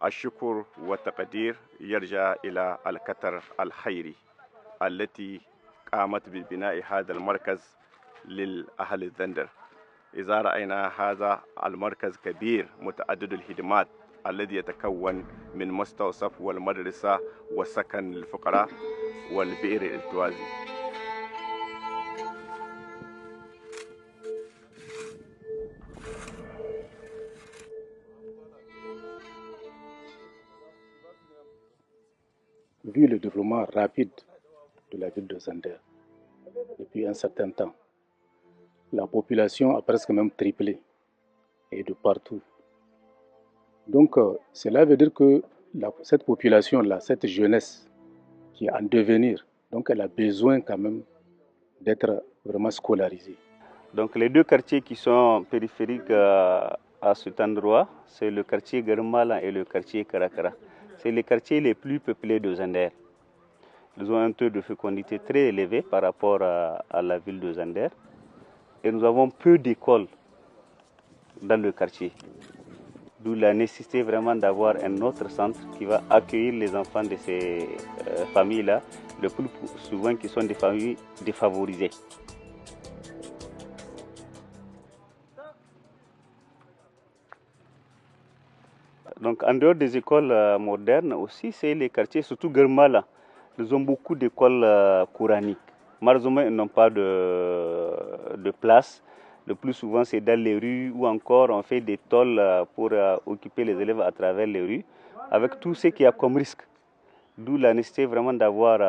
الشكر والتقدير يرجع إلى القطر الخيري التي قامت ببناء هذا المركز للأهل الزندر. إذا رأينا هذا المركز كبير متعدد الخدمات الذي يتكون من مستوصف والمدرسة والسكن للفقراء والبئر الالتوازي. Vu le développement rapide de la ville de Zander depuis un certain temps, la population a presque même triplé et de partout. Donc cela veut dire que cette population-là, cette jeunesse qui est en devenir, donc elle a besoin quand même d'être vraiment scolarisée. Donc les deux quartiers qui sont périphériques à cet endroit, c'est le quartier Garmala et le quartier Karakara. C'est les quartiers les plus peuplés de Zander. Ils ont un taux de fécondité très élevé par rapport à la ville de Zander. Et nous avons peu d'écoles dans le quartier. D'où la nécessité vraiment d'avoir un autre centre qui va accueillir les enfants de ces familles-là, le plus souvent qui sont des familles défavorisées. Donc en dehors des écoles modernes aussi, c'est les quartiers, surtout Garmala. Ils ont beaucoup d'écoles coraniques. Malheureusement, ils n'ont pas de place. Le plus souvent, c'est dans les rues ou encore on fait des tôles pour occuper les élèves à travers les rues, avec tout ce qu'il y a comme risque. D'où la nécessité vraiment d'avoir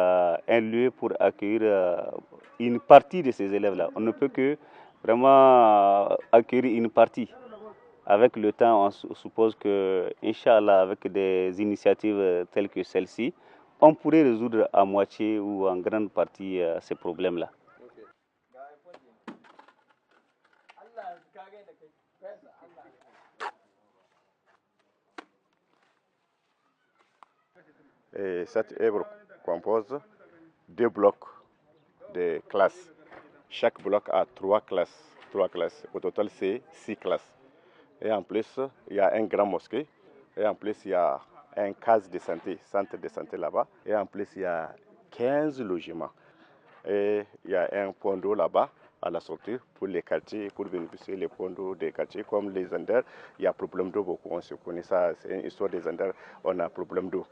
un lieu pour accueillir une partie de ces élèves-là. On ne peut que vraiment accueillir une partie. Avec le temps, on suppose que, Inch'Allah, avec des initiatives telles que celle-ci, on pourrait résoudre à moitié ou en grande partie ces problèmes-là. Et cette œuvre compose 2 blocs de classes. Chaque bloc a 3 classes. 3 classes. Au total, c'est 6 classes. Et en plus, il y a un grand mosquée. Et en plus, il y a un case de santé, centre de santé là-bas. Et en plus, il y a 15 logements. Et il y a un point d'eau là-bas à la sortie pour les quartiers, pour bénéficier les points d'eau des quartiers comme les Zander. Il y a problème d'eau beaucoup, on se connaît ça, c'est une histoire des Zander, on a problème d'eau.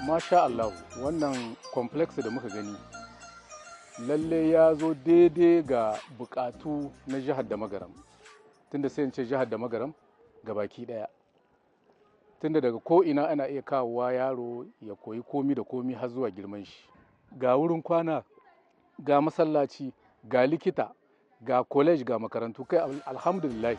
Masha Allah, wannan complex da muka gani lalle ya zo daidai ga bukatu na jihar da magaram. Tunda sai in ce jihar da magaram gabaki daya. Tunda daga ko ina ana iya kawowa yaro ya koyi komi da komi har zuwa girman shi. Ga wurin kwana, ga masallaci, ga likita, ga college, ga makarantu, kai alhamdulillah.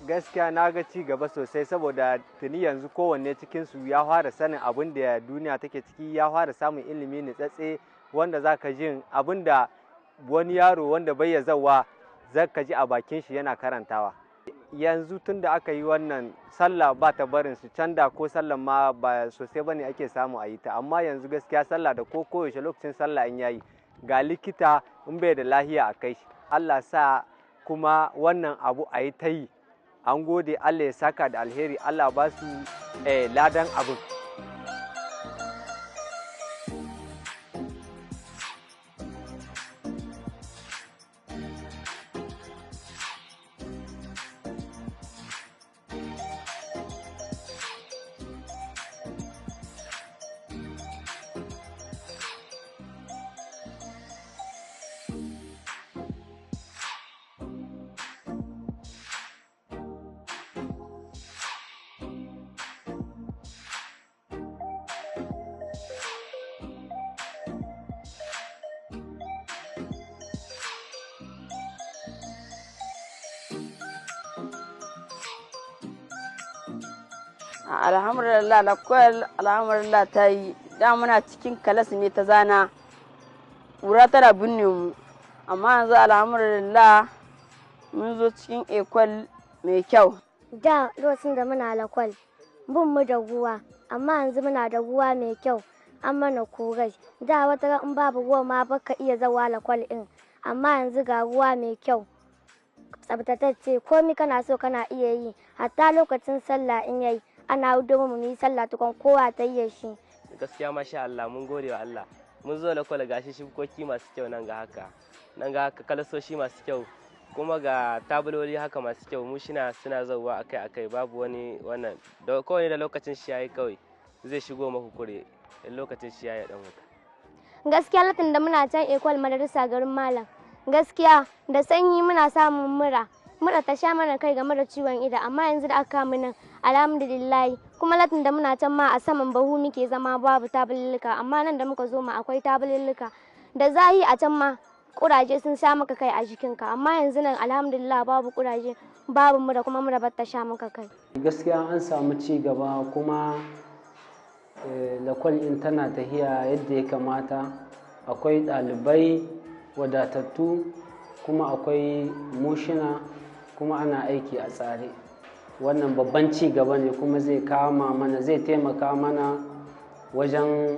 Gaskiya na ga ci gaba sosai saboda tuni yanzu kowanne cikinsu ya fara sanin abin da duniya take ciki, ya fara samun ilimi nitsatse wanda za ka jin abin da wani yaro wanda bai ya zawa za ka ji a bakin shi yana karantawa. Yanzu tun da aka yi wannan sallah ba ta barin su canda ko sallah ma ba sosai bane ake samu a yi ta, amma yanzu gaskiya sallah da ko koyaushe lokacin sallah in yayi ga likita in bai da lahiya a kai shi. Allah sa kuma wannan abu a yi ta yi. An gode, Allah ya saka da alheri, Allah ba su ladan abin. Alhamdulillah lakwal alhamdulillah ta yi da muna cikin kalas ne ta zana ƙura tana binne mu amma yanzu alhamdulillah mun zo cikin ekwal mai kyau. Da lokacin da muna lakwal bin mu da ruwa amma yanzu muna da ruwa mai kyau an mana korai. Da wata in babu ruwa ma baka iya zawa lakwal in amma yanzu ga ruwa mai kyau tsabtatacce komi kana so kana iya yi hatta lokacin sallah in yayi ana hudu mu yi sallah tukun kowa ta yi shi. Gaskiya masha Allah mun gode wa Allah mun zo lakwal gashi shibkoki masu kyau nan ga haka kalasoshi masu kyau kuma ga tabuloli haka masu kyau mu suna zauwa akai babu wani wannan kawai da lokacin shi yayi kawai zai shigo maku kure lokacin shi yayi dan wuta. Gaskiya latin da muna can ekwal madarasa garin malam gaskiya da sanyi muna samun mura ta sha mana kai game da ciwon ido amma yanzu da aka mu nan alhamdulillah kuma latin da muna can ma a saman bahu muke zama babu tabulluka amma nan da muka zo ma akwai tabulluka da zahi a can ma kuraje sun sha maka kai a jikinka amma yanzu nan alhamdulillah babu kuraje babu mura kuma mura ba ta sha maka kai. Gaskiya an samu ci gaba kuma lakwal in tana tahiya yadda ya kamata akwai ɗalibai wadatattu kuma akwai mushina kuma ana aiki a tsare wannan babban ci gaba ne kuma zai taimaka mana wajen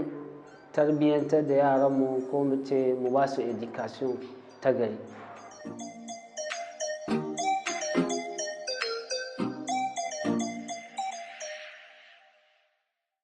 tarbiyyantar da yaranmu ko mu ce mu ba su education ta gari.